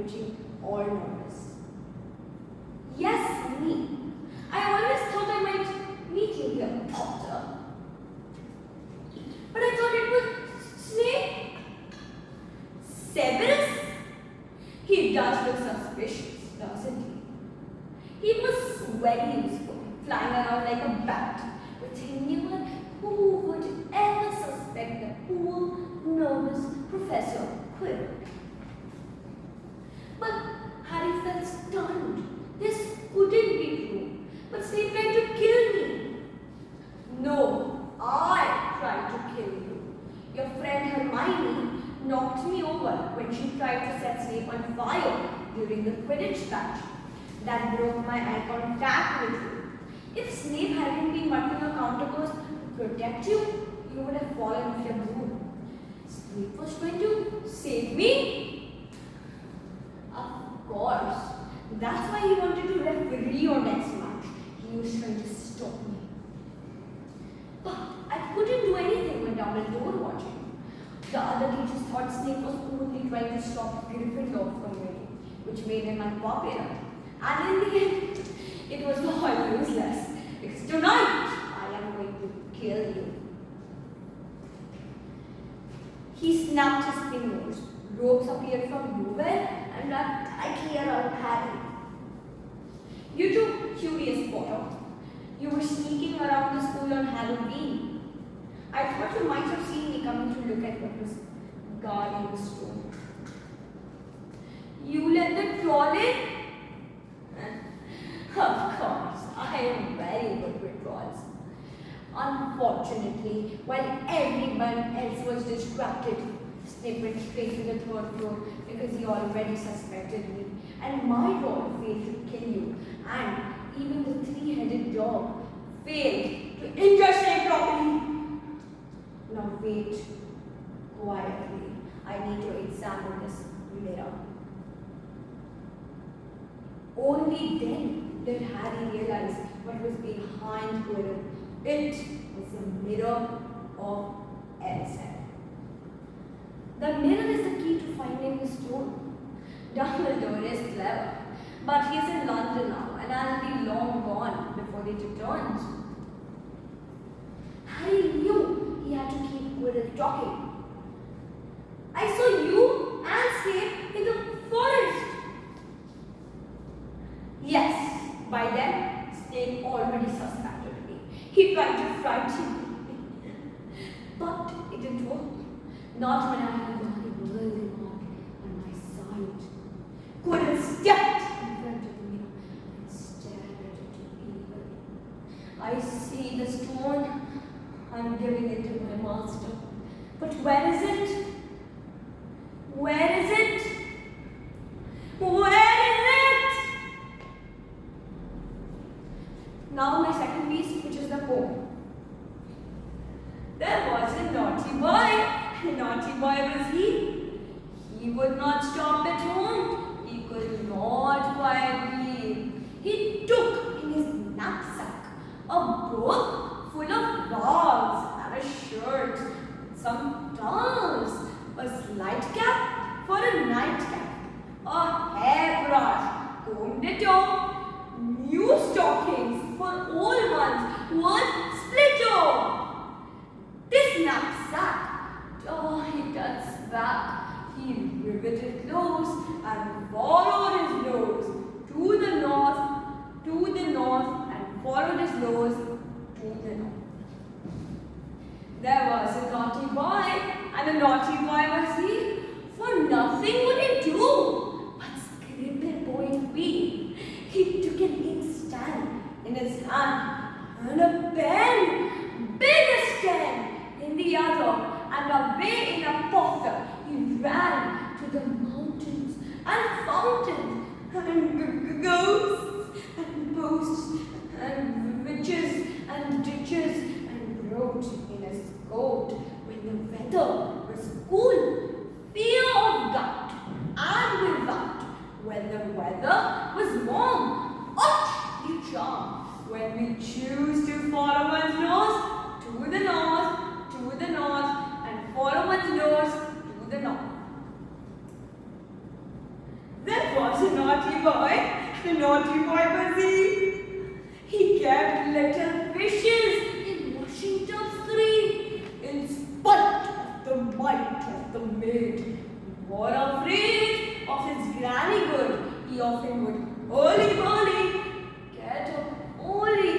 twitching or nervous. Yes, me. I always thought I might meet you here, Potter. But I thought it was Snape. Severus? He does look suspicious, doesn't he? He was very useful, flying around like a bat, with anyone who would ever suspect the poor, nervous Professor Quirrell. But Harry felt stunned. This couldn't be true. But Snape tried to kill me. No, I tried to kill you. Your friend Hermione knocked me over when she tried to set Snape on fire during the Quidditch match. That broke my eye contact with you. If Snape hadn't been marking your counterpose to protect you, you would have fallen off your broom. Snape was trying to save me? Of course. That's why he wanted to referee your next match. He was trying to stop me. But I couldn't do anything with Dumbledore watching. The other teachers thought Snape was only trying to stop Gryffindor from winning, which made him unpopular. And in the end, it was all useless. Because tonight, I am going to kill you. He snapped his fingers. Ropes appeared from nowhere and ran tightly around Harry. You too, curious Potter. You were sneaking around the school on Halloween. I thought you might have seen me coming to look at what was guarding the stone. You let the troll in? Of course, I am very good with trolls. Unfortunately, while everyone else was distracted, Snape went straight to the third floor because he already suspected me. And my troll failed to kill you. And even the three-headed dog failed to injure Snape properly. Now wait quietly. I need to examine this mirror. Only then did Harry realize what was behind Quirrell. It was a mirror of Elsa. The mirror is the key to finding the stone. Dumbledore is clever, but he is in London now, and I'll be long gone before he returns. Harry knew he had to keep Quirrell talking. I saw you and Snape in the forest. Yes, by then, Snape already suspected me. He tried to frighten me. But it didn't work. Not when I had the whirling mark on my side. Quirrell stepped in front of me and stared at it eagerly. I see the stone. I'm giving it to my master. But where is it? Where is it? Where is it? Now my second piece, which is the poem. There was a naughty boy. Naughty boy was he. He would not stop at home. He could not quietly. He took in his knapsack a book full of dogs and a shirt, some towels, a slight cap for a nightcap, a hairbrush, comb de toe, new stockings for old ones, one splitto. This knapsack, he turns back. He riveted close and followed his nose to the north, and followed his nose to the north. There was a naughty boy, and a naughty boy was he, for nothing would he do but scribble poetry. He took an inkstand in his hand and a pen, big as pen, in the other, and away in a pother he ran to the mountains and fountains and ghosts and posts and witches and ditches, and wrote in his coat when the weather was cool, fear of gut, and without when the weather was warm, utterly charm. When we choose to follow one's nose to the north, and follow one's nose to the north. Then boy, the naughty boy was he kept little fishes in Washington's tree in spite of the might of the maid. More afraid of his granny good, he often would early get up early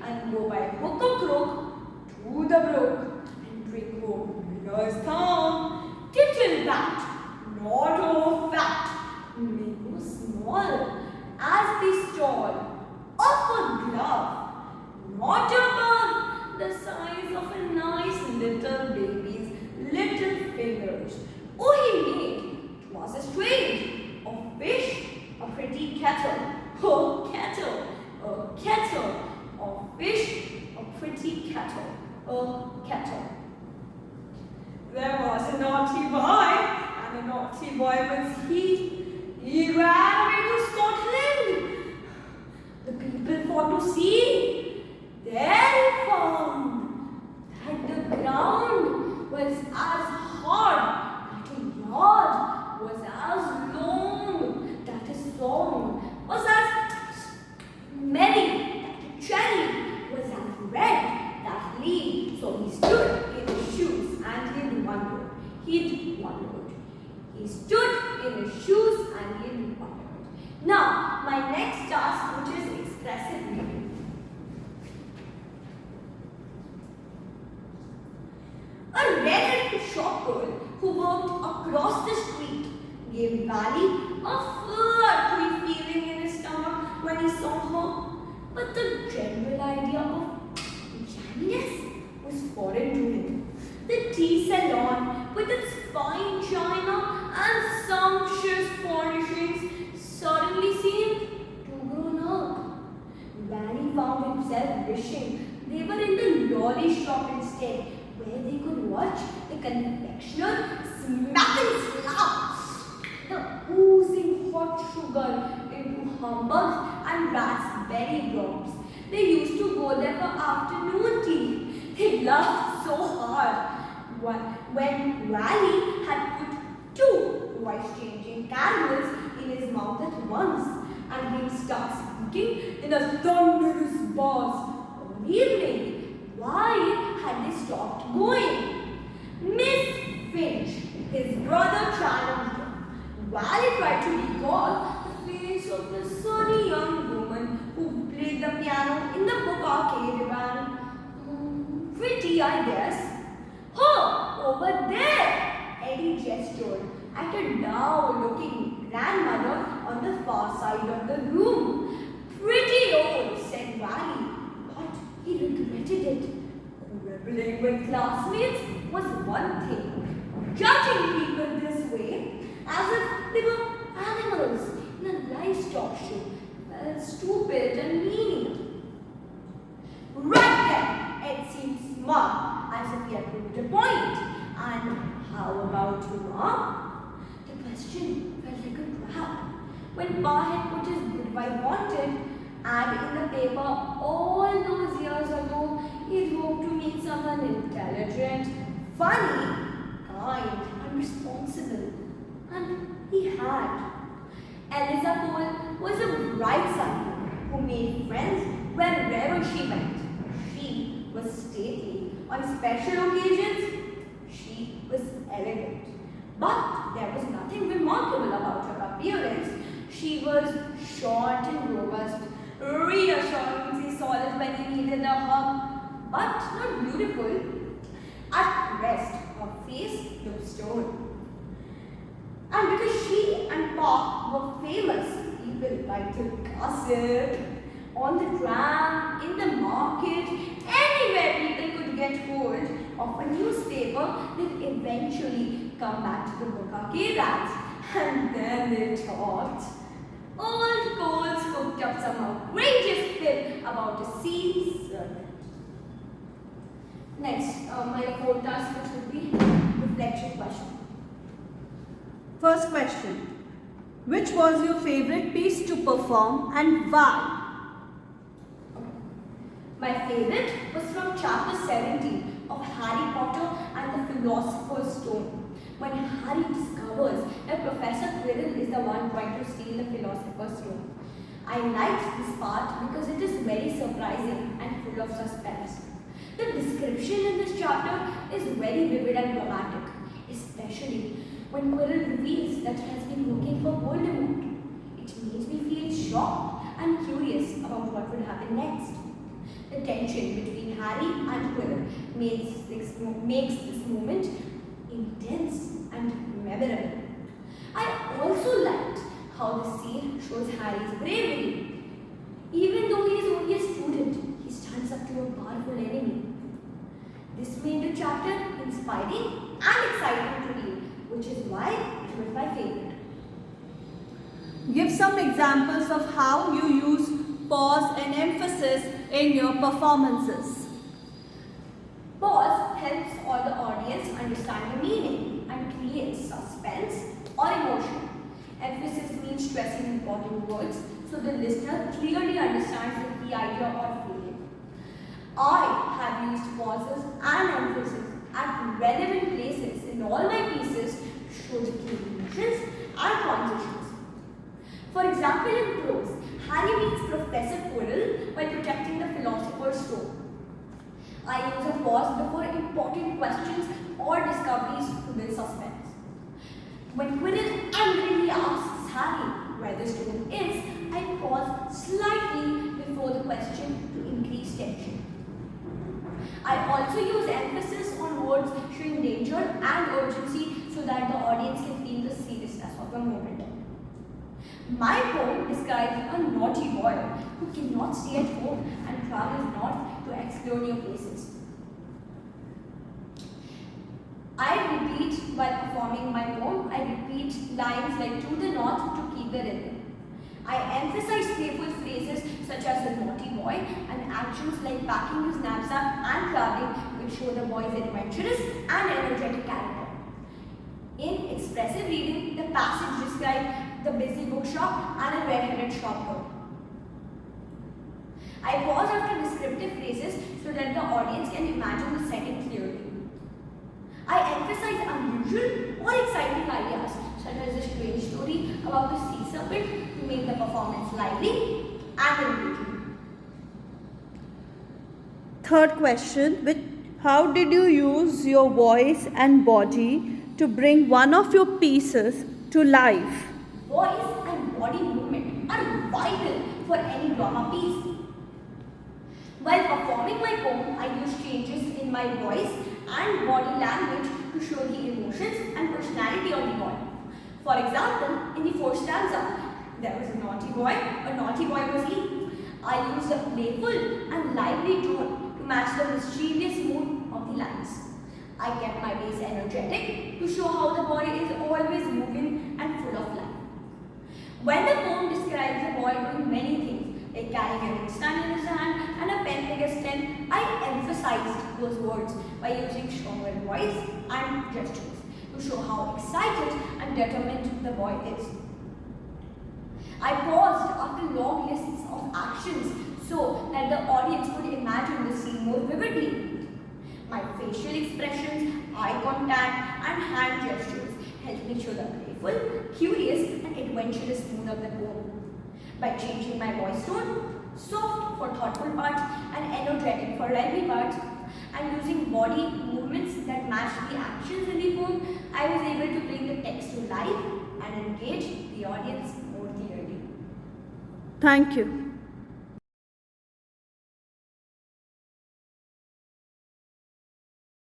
and go by hook or crook to the brook and bring home miller's thumb, tittle that, not over fat, minnow small, as they stall, off a glove, not above the size of a nice little baby's little fingers. Oh, he made, 'twas a strange, a fish, a pretty kettle, oh kettle, a kettle, a fish, a pretty kettle, a kettle. There was a naughty boy, and the naughty boy was he ran away to Scotland. The people thought to see. There he found that the ground was as hard, that a yard was as long, that a song was as merry, that a cherry was as red, that leaf. So he stood in his shoes and he'd wondered. He stood in his shoes and he'd wondered. Now, my next task, which is expressive reading. A red-headed shop girl who worked across the street gave Valley a flirty feeling in his stomach when he saw her. But the general idea of jamminess was foreign to him. The tea salon, with its fine china and sumptuous furnishings, suddenly seemed too grown up. Valley found himself wishing they were in the lolly shop instead, where they could watch the confectioner smack and slap the oozing hot sugar into humbugs and raspberry drops. They used to go there for afternoon tea. They laughed so hard when Valley had put 2 voice-changing caramels in his mouth at once, and he'd start speaking in a thunderous bass. One evening, why had they stopped going? Miss Finch, his brother, challenged him. Valley tried to recall the face of the sunny young woman who played the piano in the book arcade band. Pretty, I guess. Her, over there, Eddie gestured at a dour-looking grandmother on the far side of the room. Pretty old, said Valley, but he regretted it. Quibbling with classmates was one thing. Judging people this way, as if they were animals in a livestock show, felt stupid and mean. Right then, Ed seemed smart, as if he had proved a point. And how about you, Ma? The question felt like a trap. When Pa had put his goodbye wanted ad in the paper all those years ago, he'd hoped to meet someone intelligent, funny, kind, and responsible. And he had. Eliza Cole was a bright sophomore who made friends wherever she went. She was stately. On special occasions, she was elegant. But there was nothing remarkable about her appearance. She was short and robust, reassuringly solid when he needed a hug, but not beautiful. At best, her face looked stone. And because she and Pa were famous, people liked to gossip. On the tram, in the market, anywhere people could get hold of a newspaper, they'd eventually come back to the book arcade ads. And then they talked. Old Coles cooked up some outrageous fib about a sea serpent. Next, my 4 task, which would be reflection question. First question. Which was your favorite piece to perform and why? My favorite was from chapter 17 of Harry Potter and the Philosopher's Stone, when Harry discovers that Professor Quirrell is the one trying to steal the philosopher's stone. I liked this part because it is very surprising and full of suspense. The description in this chapter is very vivid and dramatic, especially when Quirrell reveals that he has been working for Voldemort. It makes me feel shocked and curious about what would happen next. The tension between Harry and Quirrell makes this moment intense and memorable. I also liked how the scene shows Harry's bravery. Even though he is only a student, he stands up to a powerful enemy. This made the chapter inspiring and exciting to read, which is why it was my favorite. Give some examples of how you use pause and emphasis in your performances. Pause helps all the audience understand the meaning and creates suspense or emotion. Emphasis means stressing important words so the listener clearly understands the key idea or feeling. I have used pauses and emphasis at relevant places in all my pieces to show the key emotions and transitions. For example, in prose, Harry meets Professor Quirrell while protecting the Philosopher's Stone. I use a pause before important questions or discoveries to build suspense. When Quirrell angrily asks Harry where the stone is, I pause slightly before the question to increase tension. I also use emphasis on words showing danger and urgency so that the audience can feel the seriousness of the moment. My poem describes a naughty boy who cannot stay at home and travels north to explore new places. While performing my poem, I repeat lines like to the north to keep the rhythm. I emphasize playful phrases such as the naughty boy and actions like packing his knapsack and traveling which show the boy's adventurous and energetic character. In expressive reading, the passage describes the busy bookshop and a red-headed shopgirl. I pause after descriptive phrases so that the audience can imagine the setting clearly. I emphasize unusual or exciting ideas such as a strange story about the sea serpent to make the performance lively and engaging. Third question, how did you use your voice and body to bring one of your pieces to life? Voice and body movement are vital for any drama piece. While performing my poem, I use changes in my voice and body language to show the emotions and personality of the boy. For example, in the first stanza, there was a naughty boy was he. I used a playful and lively tone to match the mischievous mood of the lines. I kept my bass energetic to show how the boy is always moving and full of life. When the poem describes a boy doing many things, like carrying an inkstand in his hand and a pen big as 10, I emphasized those words by using stronger voice and gestures to show how excited and determined the boy is. I paused after long lists of actions so that the audience could imagine the scene more vividly. My facial expressions, eye contact, and hand gestures helped me show the playful, curious, and adventurous mood of the poem. By changing my voice tone, soft for thoughtful parts and energetic for lively parts, and using body movements that matched the actions in the poem, I was able to bring the text to life and engage the audience more clearly. Thank you.